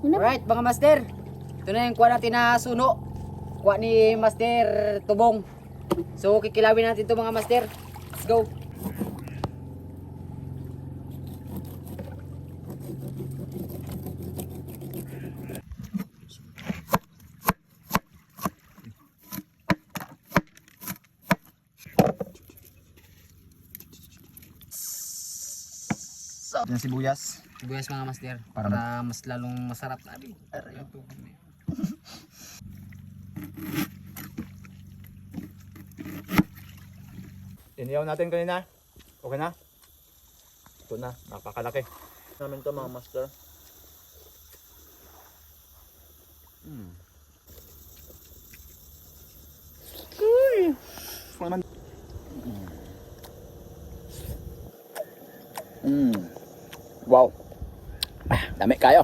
Alright mga master. Ito na yung kuha natin na suno. Kuha ni Master Tubong. So kikilawin natin ito mga master. Let's go. Yan sibuyas. Sibuyas mga master. Para Para mas lalong masarap natin. Iniyaw natin kanina. Okay na? Ito na, napakalaki. Namin to mga master. Naman. Wow. Dami kayo.